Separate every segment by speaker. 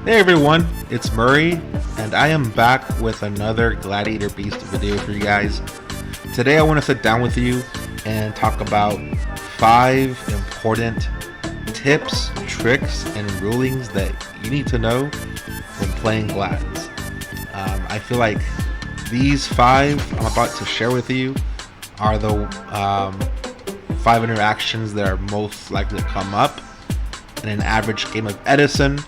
Speaker 1: Hey everyone, it's Murray, and I am back with another Gladiator Beast video for you guys. Today I want to sit down with you and talk about 5 important tips, tricks, and rulings that you need to know when playing Glads. I feel like these 5 I'm about to share with you are the 5 interactions that are most likely to come up in an average game of Edison.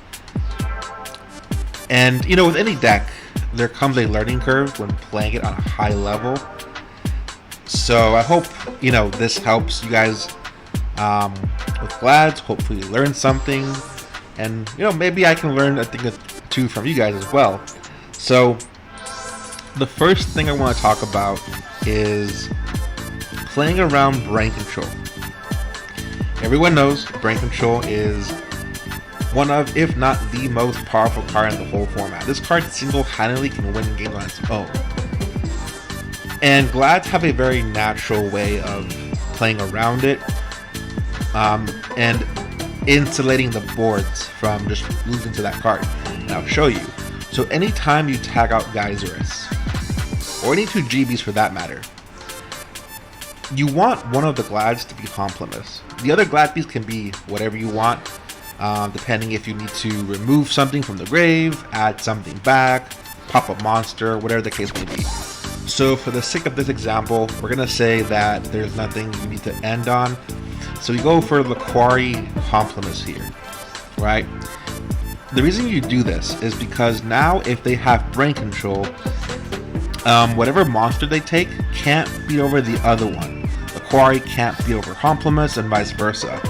Speaker 1: And you know, with any deck, there comes a learning curve when playing it on a high level. So I hope this helps you guys with Glads. Hopefully, you learn something, and maybe I can learn a thing or two from you guys as well. So the first thing I want to talk about is playing around brain control. Everyone knows brain control is one of, if not the most powerful card in the whole format. This card single-handedly can win games on its own. And Glads have a very natural way of playing around it and insulating the boards from just losing to that card. And I'll show you. So anytime you tag out Darius, or any 2 GBs for that matter, you want one of the Glads to be Complemus. The other Glad piece can be whatever you want, depending if you need to remove something from the grave, add something back, pop a monster, whatever the case may be. So for the sake of this example, we're going to say that there's nothing you need to end on. So we go for the Quarry Complemus here, right? The reason you do this is because now if they have brain control, whatever monster they take can't beat over the other one. The Quarry can't beat over Complemus and vice versa.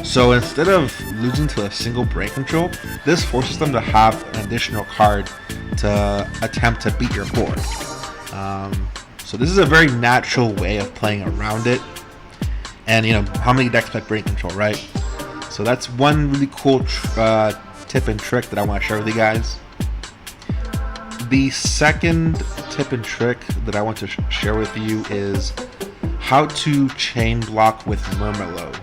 Speaker 1: So instead of losing to a single brain control, this forces them to have an additional card to attempt to beat your board. So this is a very natural way of playing around it. And how many decks play brain control, right? So that's one really cool tip and trick that I want to share with you guys. The second tip and trick that I want to share with you is how to chain block with Murmillo.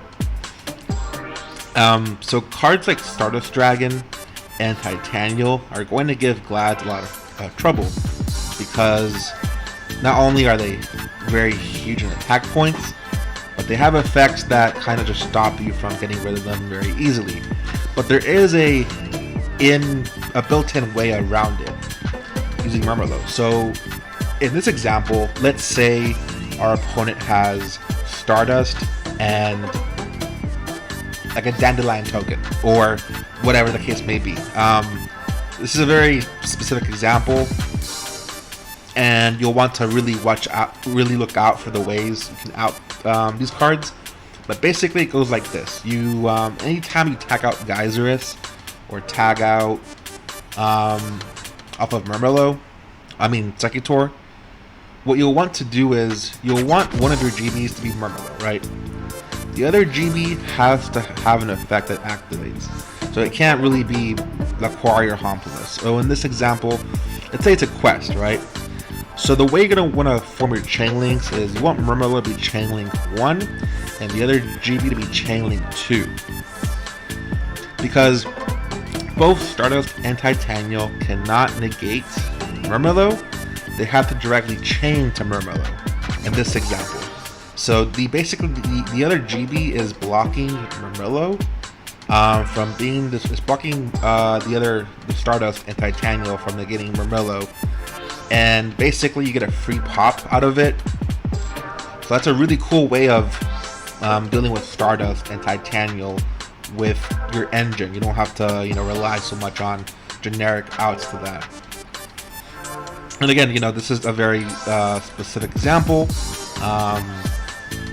Speaker 1: So cards like Stardust Dragon and Titanial are going to give Glads a lot of trouble, because not only are they very huge in attack points, but they have effects that kind of just stop you from getting rid of them very easily. But there is a built-in way around it using Murmillo. So in this example, let's say our opponent has Stardust and like a Dandelion token, or whatever the case may be. This is a very specific example, and you'll want to really look out for the ways you can out these cards. But basically, it goes like this: you anytime you tag out Geyserus or tag out off of Murmillo, Secutor, what you'll want to do is you'll want one of your GBs to be Murmillo, right? The other GB has to have an effect that activates, so it can't really be the Quarry or Complemus. So in this example, let's say it's a quest, right? So the way you're going to want to form your chain links is you want Murmillo to be chain link 1 and the other GB to be chain link 2. Because both Stardust and Titanial cannot negate Murmillo, they have to directly chain to Murmillo in this example. So the other GB is blocking Murmillo from being blocking the Stardust and Titanial from negating Murmillo, and basically you get a free pop out of it. So that's a really cool way of dealing with Stardust and Titanial with your engine. You don't have to rely so much on generic outs to that. And again, this is a very specific example.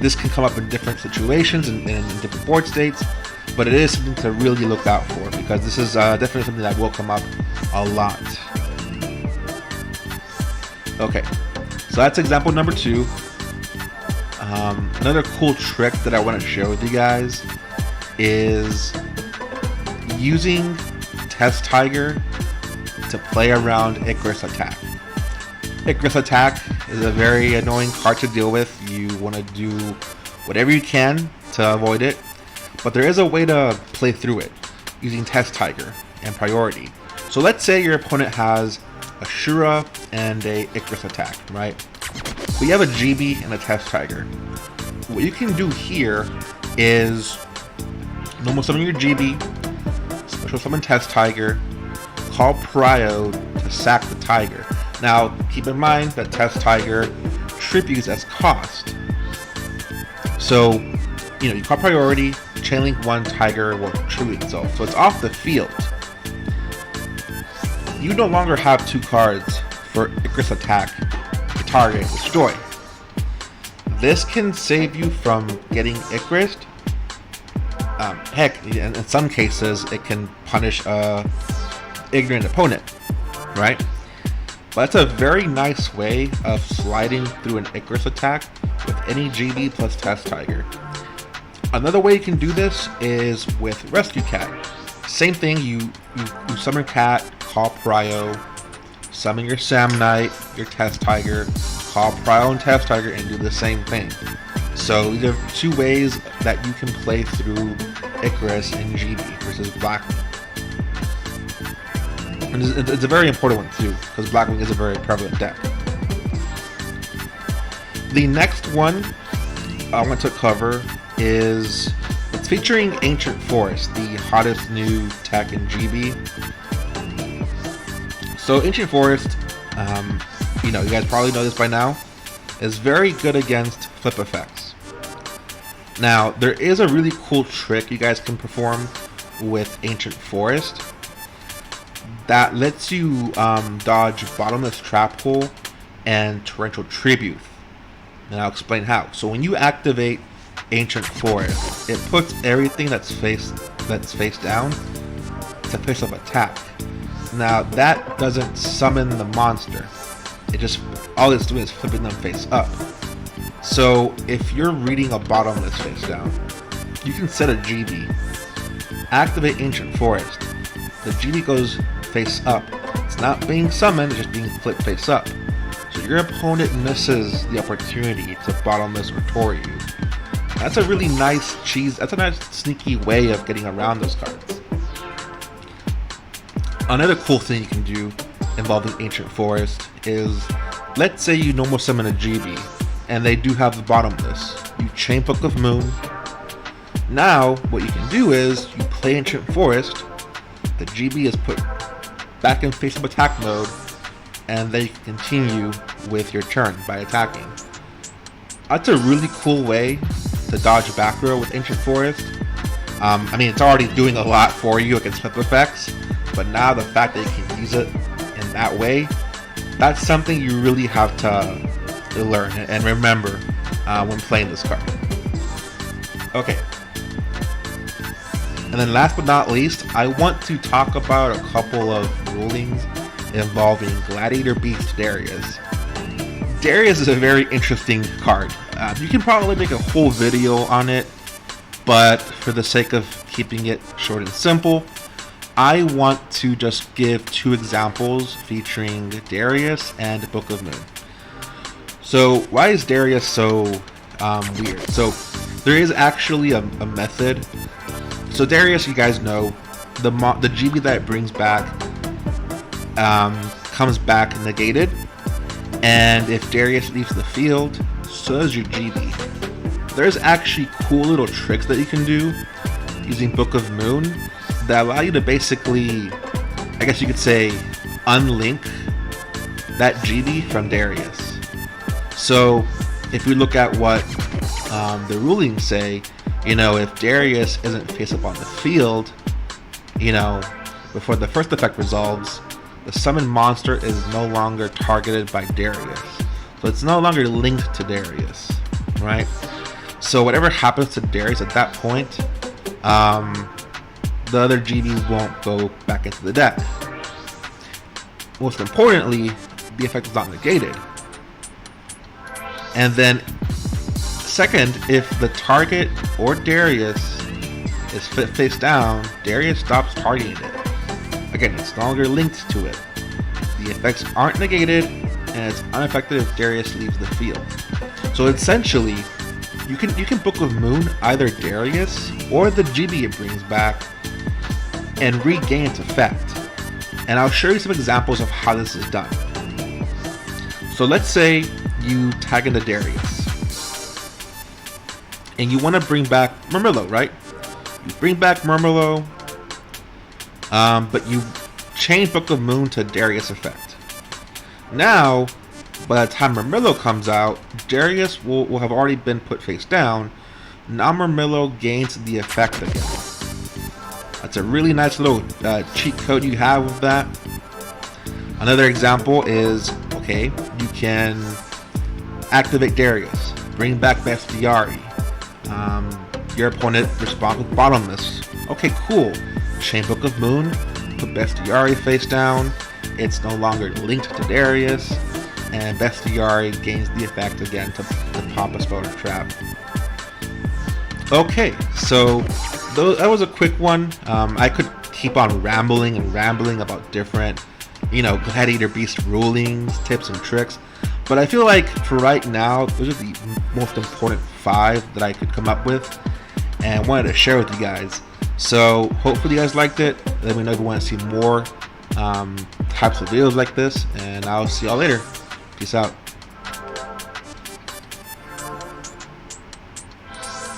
Speaker 1: This can come up in different situations and in different board states, but it is something to really look out for, because this is definitely something that will come up a lot. Okay, so that's example number 2. Another cool trick that I want to share with you guys is using Test Tiger to play around Icarus Attack. Icarus Attack is a very annoying card to deal with. You want to do whatever you can to avoid it, but there is a way to play through it using Test Tiger and Priority. So let's say your opponent has a Shura and a Icarus attack, right? We have a GB and a Test Tiger. What you can do here is normal summon your GB, special summon Test Tiger, call Prio to sack the Tiger. Now, keep in mind that Test Tiger tributes as cost. So, you call priority, Chainlink 1 Tiger will tribute itself. So it's off the field. You no longer have 2 cards for Icarus attack to target and destroy. This can save you from getting Icarus. Heck, in some cases, it can punish a ignorant opponent, right? But that's a very nice way of sliding through an Icarus attack with any GB plus Test Tiger. Another way you can do this is with Rescue Cat. Same thing, you summon Cat, call Prio, summon your Sam Knight, your Test Tiger, call Prio and Test Tiger, and do the same thing. So these are 2 ways that you can play through Icarus and GB versus Blackwing. And it's a very important one too, because Blackwing is a very prevalent deck. The next one I want to cover is it's featuring Ancient Forest, the hottest new tech in GB. So Ancient Forest, you guys probably know this by now, is very good against flip effects. Now, there is a really cool trick you guys can perform with Ancient Forest that lets you dodge Bottomless Trap Hole and Torrential Tribute. And I'll explain how. So when you activate Ancient Forest, it puts everything that's face down to face up attack. Now that doesn't summon the monster. All it's doing is flipping them face up. So if you're reading a Bottomless face down, you can set a GB, activate Ancient Forest. The GB goes face up. It's not being summoned, it's just being flipped face up. So your opponent misses the opportunity to Bottomless or Tor you. That's a really nice that's a nice sneaky way of getting around those cards. Another cool thing you can do involving Ancient Forest is, let's say you normal summon a GB, and they do have the Bottomless. You chain Book of Moon. Now, what you can do is, you play Ancient Forest, the GB is put back in face-up attack mode, and then you can continue with your turn by attacking. That's a really cool way to dodge back row with Ancient Forest. It's already doing a lot for you against flip effects, but now the fact that you can use it in that way, that's something you really have to learn and remember when playing this card. Okay. And then last but not least, I want to talk about a couple of rulings involving Gladiator Beast Darius. Darius is a very interesting card. You can probably make a whole video on it, but for the sake of keeping it short and simple, I want to just give 2 examples featuring Darius and Book of Moon. So why is Darius so weird? So there is actually a method. So Darius, you guys know, the GB that it brings back comes back negated, and if Darius leaves the field, so does your GB. There's actually cool little tricks that you can do using Book of Moon that allow you to basically, I guess you could say, unlink that GB from Darius. So if we look at what the rulings say, if Darius isn't face up on the field, before the first effect resolves, the summoned monster is no longer targeted by Darius. So it's no longer linked to Darius, right? So whatever happens to Darius at that point, the other GBs won't go back into the deck. Most importantly, the effect is not negated. And then second, if the target or Darius is face down, Darius stops targeting it. Again, it's no longer linked to it. The effects aren't negated, and it's unaffected if Darius leaves the field. So essentially, you can Book of Moon either Darius or the GB it brings back and regain its effect. and I'll show you some examples of how this is done. So let's say you tag into Darius, and you want to bring back Murmillo, right? You bring back Murmillo, but you change Book of Moon to Darius effect. Now, by the time Murmillo comes out, Darius will have already been put face down. Now Murmillo gains the effect again. That's a really nice little cheat code you have with that. Another example is, okay, you can activate Darius, bring back Bestiari. Your opponent responds with Bottomless. Okay, cool. Chain Book of Moon, put Bestiari face down. It's no longer linked to Darius, and Bestiari gains the effect again to pop a spell or trap. Okay, so that was a quick one. I could keep on rambling about different, Gladiator Beast rulings, tips, and tricks, but I feel like for right now, those are the most important 5 that I could come up with, and wanted to share with you guys. So hopefully you guys liked it. Let me know if you want to see more types of videos like this, and I'll see y'all later. Peace out.